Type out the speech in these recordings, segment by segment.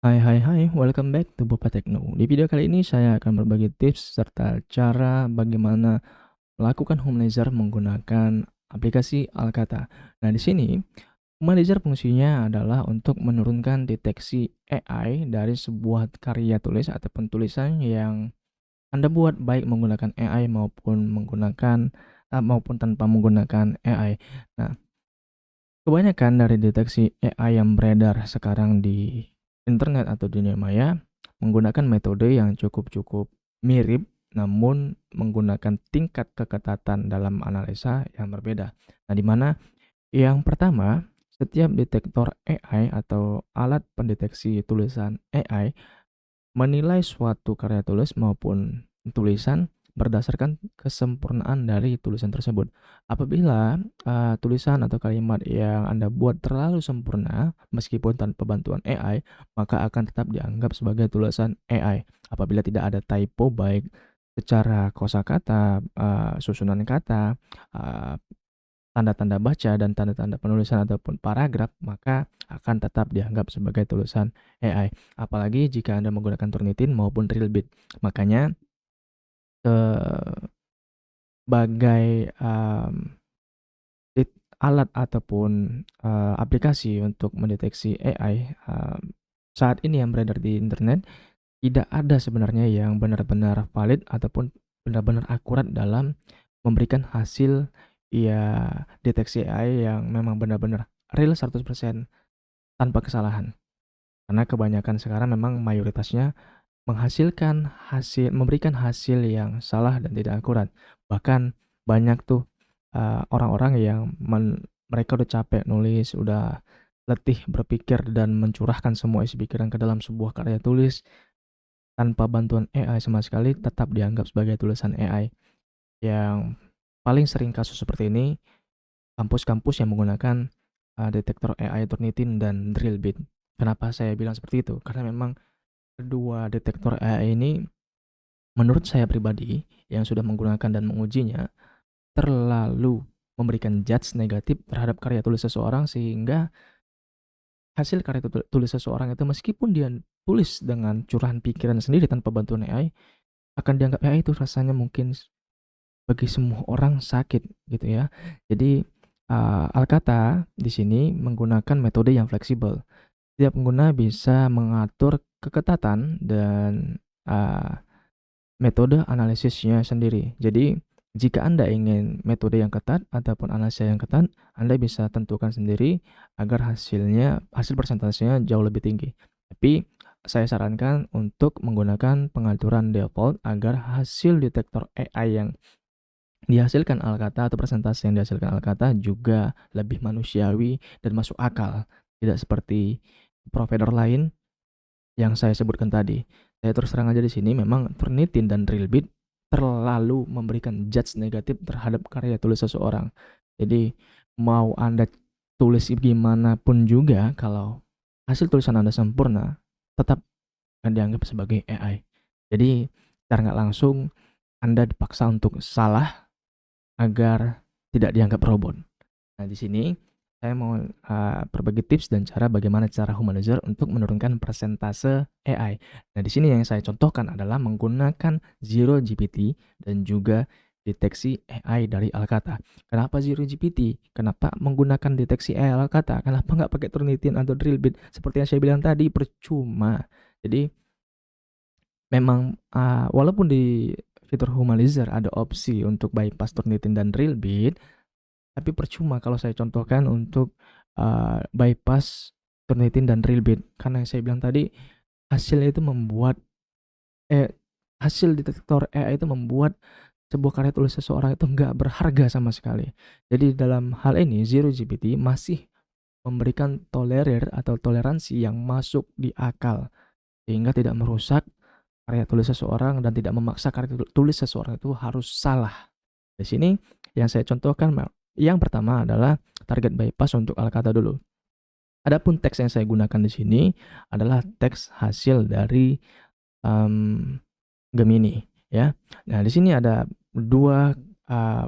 Hai hai hai, welcome back to Bopa Tekno. Di video kali ini saya akan berbagi tips serta cara bagaimana melakukan humanizer menggunakan aplikasi Alkata. Nah, di sini humanizer fungsinya adalah untuk menurunkan deteksi AI dari sebuah karya tulis ataupun tulisan yang Anda buat baik menggunakan AI maupun tanpa menggunakan AI. Nah, kebanyakan dari deteksi AI yang beredar sekarang di internet atau dunia maya menggunakan metode yang cukup-cukup mirip, namun menggunakan tingkat keketatan dalam analisa yang berbeda. Nah, di mana yang pertama, setiap detektor AI atau alat pendeteksi tulisan AI menilai suatu karya tulis maupun tulisan berdasarkan kesempurnaan dari tulisan tersebut. Apabila tulisan atau kalimat yang Anda buat terlalu sempurna meskipun tanpa bantuan AI, maka akan tetap dianggap sebagai tulisan AI. Apabila tidak ada typo baik secara kosakata, susunan kata, eee, tanda-tanda baca dan tanda-tanda penulisan ataupun paragraf, maka akan tetap dianggap sebagai tulisan AI. Apalagi jika Anda menggunakan Turnitin maupun Drillbit. Makanya sebagai, alat ataupun, aplikasi untuk mendeteksi AI, saat ini yang beredar di internet, tidak ada sebenarnya yang benar-benar valid ataupun benar-benar akurat dalam memberikan hasil, ya, deteksi AI yang memang benar-benar real 100% tanpa kesalahan. Karena kebanyakan sekarang memang mayoritasnya memberikan hasil yang salah dan tidak akurat. Bahkan banyak tuh, orang-orang yang mereka udah capek nulis, udah letih berpikir dan mencurahkan semua isi pikiran ke dalam sebuah karya tulis, tanpa bantuan AI sama sekali tetap dianggap sebagai tulisan AI. Yang paling sering kasus seperti ini, kampus-kampus yang menggunakan, detektor AI Turnitin dan Drillbit. Kenapa saya bilang seperti itu? Karena memang kedua detektor AI ini menurut saya pribadi yang sudah menggunakan dan mengujinya, terlalu memberikan judge negatif terhadap karya tulis seseorang sehingga hasil karya tulis seseorang itu meskipun dia tulis dengan curahan pikiran sendiri tanpa bantuan AI, akan dianggap AI itu rasanya mungkin bagi semua orang sakit gitu ya. Jadi, Alkata di sini menggunakan metode yang fleksibel. Setiap pengguna bisa mengatur keketatan dan, metode analisisnya sendiri. Jadi, jika Anda ingin metode yang ketat ataupun analisa yang ketat, Anda bisa tentukan sendiri agar hasil persentasenya jauh lebih tinggi. Tapi, saya sarankan untuk menggunakan pengaturan default agar hasil detektor AI yang dihasilkan Alkata atau presentasi yang dihasilkan Alkata juga lebih manusiawi dan masuk akal. Tidak seperti provider lain yang saya sebutkan tadi. Saya terus terang aja di sini memang Turnitin dan Drillbit terlalu memberikan judge negatif terhadap karya tulis seseorang. Jadi mau Anda tulis gimana pun juga kalau hasil tulisan Anda sempurna, tetap akan dianggap sebagai AI. Jadi secara nggak langsung Anda dipaksa untuk salah agar tidak dianggap robot. Nah, di sini saya mau berbagi tips dan cara bagaimana cara humanizer untuk menurunkan persentase AI. Nah, di sini yang saya contohkan adalah menggunakan Zero GPT dan juga deteksi AI dari Alkata. Kenapa Zero GPT? Kenapa menggunakan deteksi AI Alkata? Kenapa nggak pakai Turnitin atau Drillbit? Seperti yang saya bilang tadi, percuma. Jadi memang walaupun di fitur humanizer ada opsi untuk bypass Turnitin dan Drillbit, tapi percuma kalau saya contohkan untuk, bypass Turnitin dan Drillbit. Karena yang saya bilang tadi, hasilnya itu membuat eh, hasil detektor AI itu membuat sebuah karya tulis seseorang itu nggak berharga sama sekali. Jadi dalam hal ini Zero GPT masih memberikan toleransi yang masuk di akal, sehingga tidak merusak karya tulis seseorang dan tidak memaksa karya tulis seseorang itu harus salah. Di sini yang saya contohkan yang pertama adalah target bypass untuk Alkata dulu. Adapun teks yang saya gunakan di sini adalah teks hasil dari um, Gemini ya. Nah, di sini ada dua uh,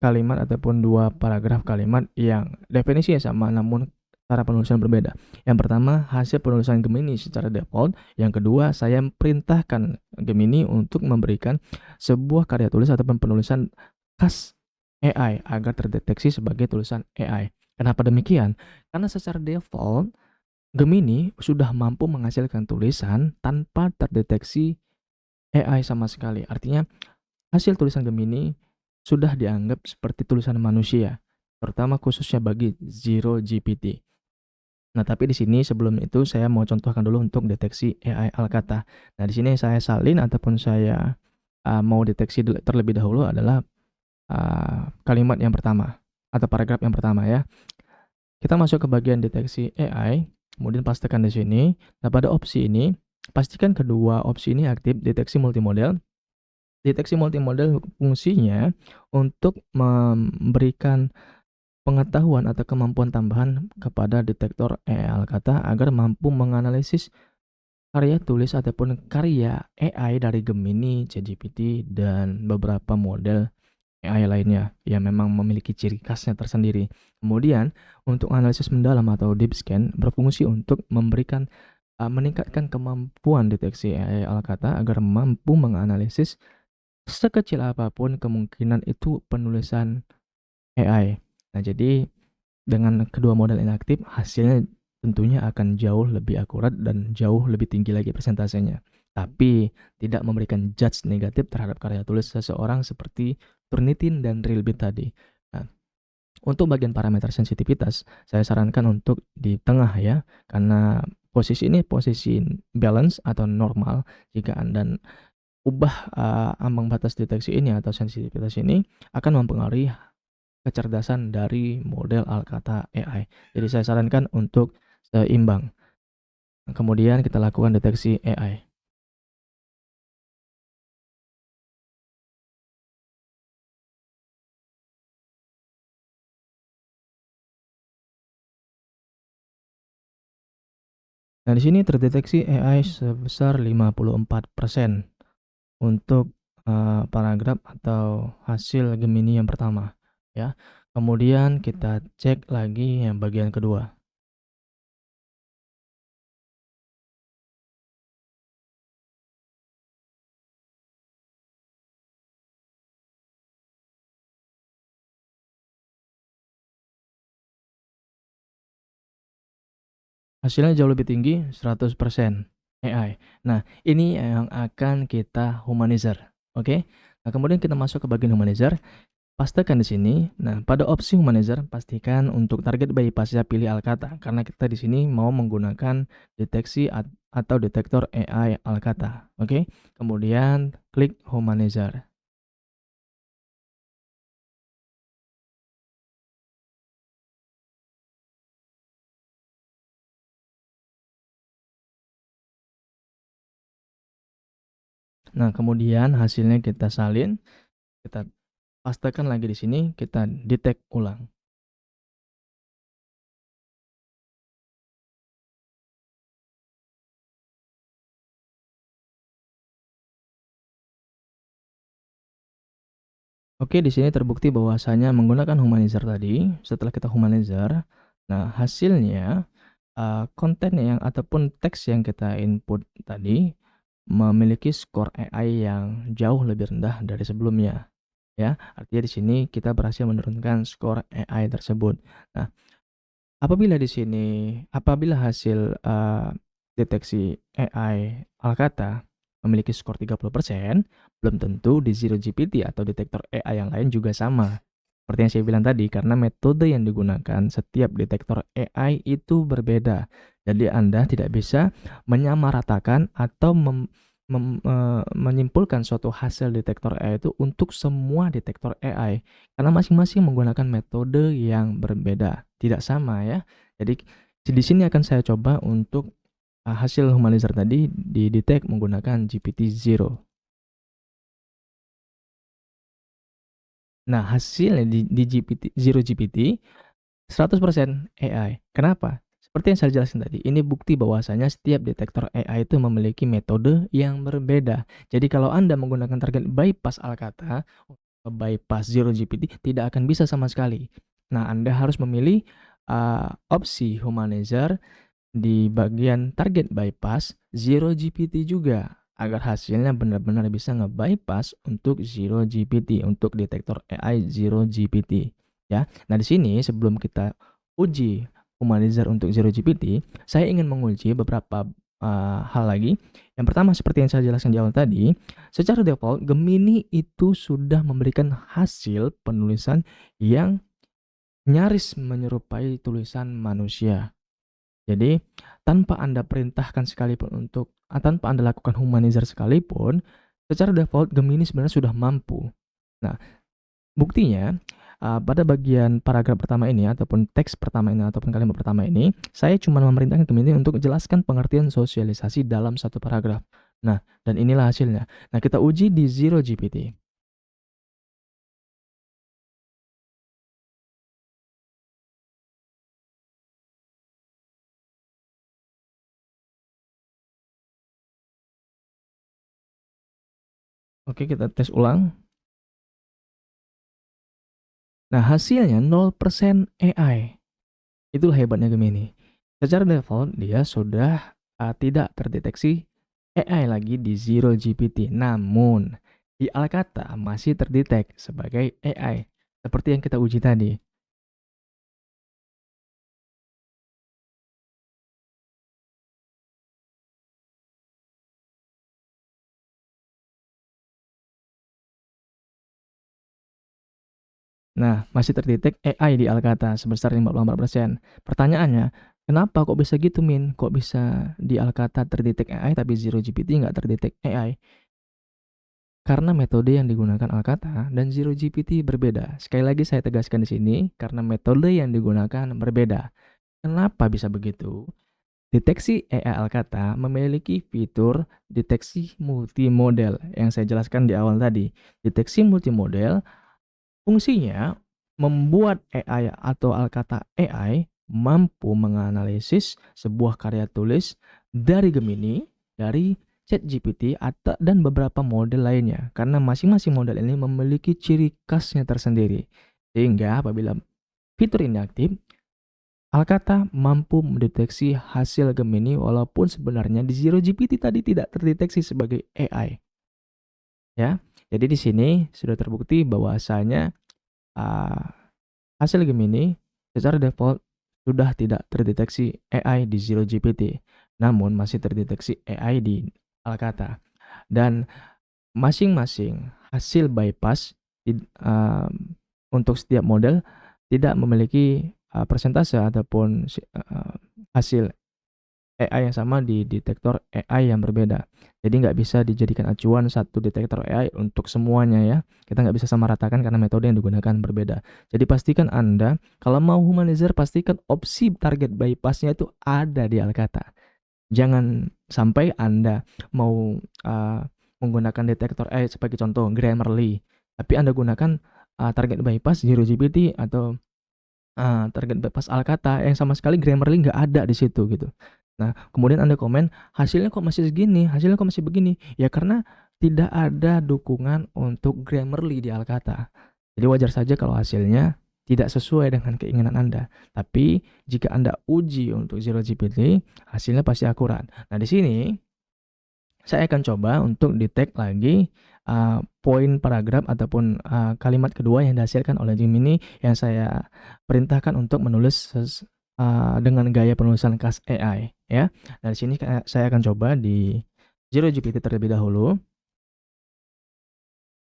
kalimat ataupun dua paragraf kalimat yang definisinya sama namun cara penulisan berbeda. Yang pertama, hasil penulisan Gemini secara default. Yang kedua, saya perintahkan Gemini untuk memberikan sebuah karya tulis ataupun penulisan khas AI agar terdeteksi sebagai tulisan AI. Kenapa demikian? Karena secara default Gemini sudah mampu menghasilkan tulisan tanpa terdeteksi AI sama sekali. Artinya hasil tulisan Gemini sudah dianggap seperti tulisan manusia, terutama khususnya bagi Zero GPT. Nah, tapi di sini sebelum itu saya mau contohkan dulu untuk deteksi AI Alkata. Nah, di sini saya salin ataupun saya mau deteksi terlebih dahulu adalah kalimat yang pertama atau paragraf yang pertama ya. Kita masuk ke bagian deteksi AI, kemudian pastikan di sini. Nah, pada opsi ini, pastikan kedua opsi ini aktif, deteksi multimodel. Deteksi multimodel fungsinya untuk memberikan pengetahuan atau kemampuan tambahan kepada detektor AI Alkata agar mampu menganalisis karya tulis ataupun karya AI dari Gemini, ChatGPT, dan beberapa model AI lainnya yang memang memiliki ciri khasnya tersendiri. Kemudian, untuk analisis mendalam atau deep scan berfungsi untuk meningkatkan kemampuan deteksi AI Alkata agar mampu menganalisis sekecil apapun kemungkinan itu penulisan AI. Nah, jadi dengan kedua model ini aktif, hasilnya tentunya akan jauh lebih akurat dan jauh lebih tinggi lagi persentasenya. Tapi tidak memberikan judge negatif terhadap karya tulis seseorang seperti Turnitin dan Rilbit tadi. Nah, untuk bagian parameter sensitivitas, saya sarankan untuk di tengah ya, karena posisi ini posisi balance atau normal. Jika Anda ubah ambang batas deteksi ini atau sensitivitas ini akan mempengaruhi kecerdasan dari model Alkata AI. Jadi saya sarankan untuk seimbang. Kemudian kita lakukan deteksi AI. Nah, di sini terdeteksi AI sebesar 54% untuk paragraf atau hasil Gemini yang pertama ya. Kemudian kita cek lagi yang bagian kedua. Hasilnya jauh lebih tinggi, 100% AI. Nah, ini yang akan kita humanizer, oke? Nah, kemudian kita masuk ke bagian humanizer. Pastikan di sini. Nah, pada opsi humanizer, pastikan untuk target bypass ya pilih Alkata karena kita di sini mau menggunakan deteksi atau detektor AI Alkata. Oke. Kemudian klik humanizer. Nah, kemudian hasilnya kita salin, kita pastikan lagi di sini, kita detect ulang. Oke, di sini terbukti bahwasanya menggunakan humanizer tadi, setelah kita humanizer, nah hasilnya konten yang ataupun teks yang kita input tadi memiliki skor AI yang jauh lebih rendah dari sebelumnya, ya. Artinya di sini kita berhasil menurunkan skor AI tersebut. Nah, apabila hasil, deteksi AI Alkata memiliki skor 30%, belum tentu di Zero GPT atau detektor AI yang lain juga sama. Seperti yang saya bilang tadi, karena metode yang digunakan setiap detektor AI itu berbeda. Jadi Anda tidak bisa menyamaratakan atau menyimpulkan suatu hasil detektor AI itu untuk semua detektor AI, karena masing-masing menggunakan metode yang berbeda, tidak sama ya. Jadi di sini akan saya coba untuk hasil humanizer tadi didetek menggunakan GPT-0. Nah, hasilnya di Zero GPT 100% AI. Kenapa? Seperti yang saya jelaskan tadi, ini bukti bahwasanya setiap detektor AI itu memiliki metode yang berbeda. Jadi kalau Anda menggunakan target bypass Alkata, bypass Zero GPT tidak akan bisa sama sekali. Nah, Anda harus memilih opsi humanizer di bagian target bypass Zero GPT juga, agar hasilnya benar-benar bisa nge-bypass untuk Zero GPT, untuk detektor AI Zero GPT, ya. Nah, di sini sebelum kita uji humanizer untuk Zero GPT, saya ingin menguji beberapa hal lagi. Yang pertama, seperti yang saya jelaskan di awal tadi, secara default Gemini itu sudah memberikan hasil penulisan yang nyaris menyerupai tulisan manusia. Jadi, tanpa Anda perintahkan sekalipun tanpa Anda lakukan humanizer sekalipun, secara default Gemini sebenarnya sudah mampu. Nah, buktinya, pada bagian paragraf pertama ini ataupun teks pertama ini ataupun kalimat pertama ini, saya cuma memerintahkan Gemini untuk jelaskan pengertian sosialisasi dalam satu paragraf. Nah, dan inilah hasilnya. Nah, kita uji di Zero GPT. Oke, kita tes ulang. Nah, hasilnya 0% AI. Itulah hebatnya Gemini. Secara default, dia sudah tidak terdeteksi AI lagi di Zero GPT. Namun, di Alkata masih terdetek sebagai AI, seperti yang kita uji tadi. Nah, masih terdetek AI di Alkata sebesar 54%. Pertanyaannya, kenapa kok bisa gitu, Min? Kok bisa di Alkata terdetek AI tapi Zero GPT nggak terdetek AI? Karena metode yang digunakan Alkata dan Zero GPT berbeda. Sekali lagi saya tegaskan di sini, karena metode yang digunakan berbeda. Kenapa bisa begitu? Deteksi AI Alkata memiliki fitur deteksi multimodel yang saya jelaskan di awal tadi. Deteksi multimodel fungsinya membuat AI atau Alkata AI mampu menganalisis sebuah karya tulis dari Gemini, dari ChatGPT dan beberapa model lainnya, karena masing-masing model ini memiliki ciri khasnya tersendiri. Sehingga apabila fitur ini aktif, Alkata mampu mendeteksi hasil Gemini walaupun sebenarnya di Zero GPT tadi tidak terdeteksi sebagai AI. Ya, jadi di sini sudah terbukti bahwasanya hasil Gemini secara default sudah tidak terdeteksi AI di Zero GPT, namun masih terdeteksi AI di Alkata. Dan masing-masing hasil bypass untuk setiap model tidak memiliki persentase ataupun hasil AI yang sama di detektor AI yang berbeda. Jadi nggak bisa dijadikan acuan satu detektor AI untuk semuanya ya. Kita nggak bisa samaratakan karena metode yang digunakan berbeda. Jadi pastikan Anda kalau mau humanizer, pastikan opsi target bypassnya itu ada di Alkata. Jangan sampai Anda mau menggunakan detektor AI sebagai contoh Grammarly, tapi Anda gunakan target bypass Zero GPT atau target bypass Alkata yang sama sekali Grammarly nggak ada di situ gitu. Nah, kemudian Anda komen, hasilnya kok masih segini, hasilnya kok masih begini. Ya karena tidak ada dukungan untuk Grammarly di Alkata. Jadi wajar saja kalau hasilnya tidak sesuai dengan keinginan Anda. Tapi jika Anda uji untuk Zero GPT, hasilnya pasti akurat. Nah, di sini saya akan coba untuk detect lagi poin paragraf ataupun kalimat kedua yang dihasilkan oleh Gemini yang saya perintahkan untuk menulis dengan gaya penulisan khas AI ya. Nah, di sini saya akan coba di Zero GPT terlebih dahulu.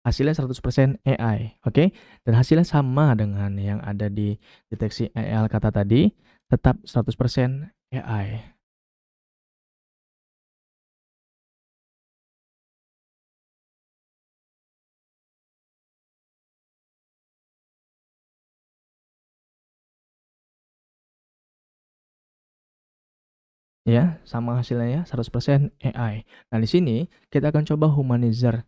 Hasilnya 100% AI, oke? Dan hasilnya sama dengan yang ada di deteksi AI kata tadi, tetap 100% AI. Ya, sama hasilnya ya, 100% AI. Nah, di sini kita akan coba humanizer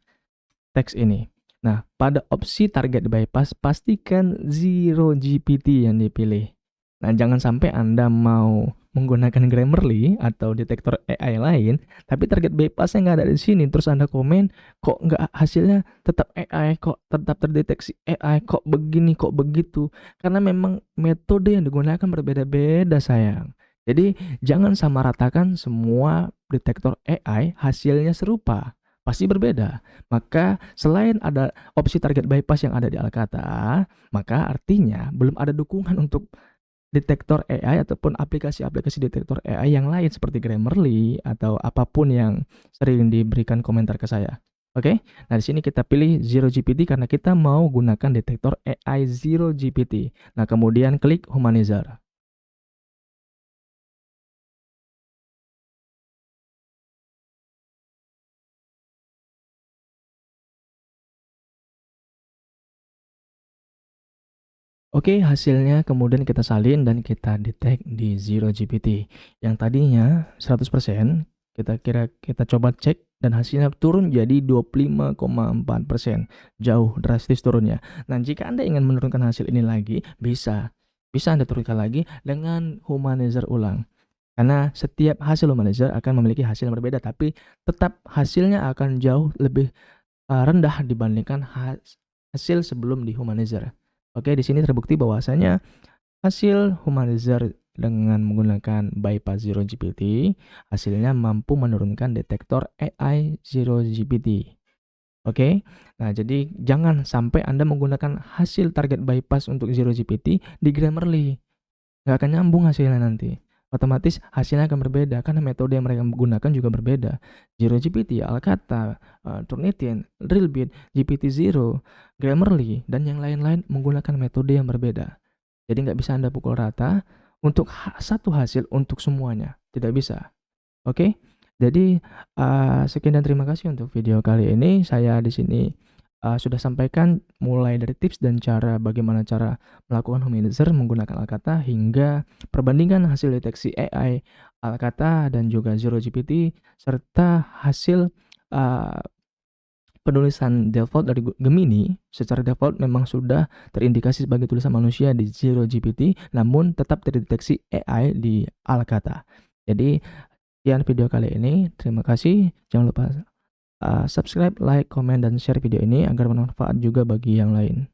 teks ini. Nah, pada opsi target bypass, pastikan Zero GPT yang dipilih. Nah, jangan sampai Anda mau menggunakan Grammarly atau detektor AI lain, tapi target bypass-nya nggak ada di sini, terus Anda komen, kok nggak hasilnya tetap AI, kok tetap terdeteksi AI, kok begini, kok begitu. Karena memang metode yang digunakan berbeda-beda, sayang. Jadi jangan samaratakan semua detektor AI hasilnya serupa, pasti berbeda. Maka selain ada opsi target bypass yang ada di Alkata, maka artinya belum ada dukungan untuk detektor AI ataupun aplikasi-aplikasi detektor AI yang lain seperti Grammarly atau apapun yang sering diberikan komentar ke saya. Oke, nah di sini kita pilih Zero GPT karena kita mau gunakan detektor AI Zero GPT. Nah kemudian klik Humanizer. Oke, hasilnya kemudian kita salin dan kita detect di Zero GPT. Yang tadinya 100%, kita coba cek dan hasilnya turun jadi 25,4%. Jauh drastis turunnya. Nah, jika Anda ingin menurunkan hasil ini lagi, bisa. Bisa Anda turunkan lagi dengan humanizer ulang. Karena setiap hasil humanizer akan memiliki hasil yang berbeda, tapi tetap hasilnya akan jauh lebih rendah dibandingkan hasil sebelum di humanizer. Oke, di sini terbukti bahwasanya hasil humanizer dengan menggunakan bypass Zero GPT, hasilnya mampu menurunkan detektor AI Zero GPT. Oke, nah jadi jangan sampai Anda menggunakan hasil target bypass untuk Zero GPT di Grammarly. Nggak akan nyambung hasilnya nanti. Otomatis hasilnya akan berbeda karena metode yang mereka gunakan juga berbeda. Zero GPT, Alkata, Turnitin, Drillbit, GPT-0, Grammarly, dan yang lain-lain menggunakan metode yang berbeda. Jadi nggak bisa Anda pukul rata untuk satu hasil untuk semuanya. Tidak bisa. Oke? Jadi sekian dan terima kasih untuk video kali ini. Saya di sini sudah sampaikan mulai dari tips dan cara bagaimana cara melakukan humanizer menggunakan Alkata hingga perbandingan hasil deteksi AI Alkata dan juga Zero GPT serta hasil penulisan default dari Gemini. Secara default memang sudah terindikasi sebagai tulisan manusia di Zero GPT, namun tetap terdeteksi AI di Alkata. Jadi sekian video kali ini. Terima kasih. Jangan lupa subscribe, like, komen, dan share video ini agar bermanfaat juga bagi yang lain.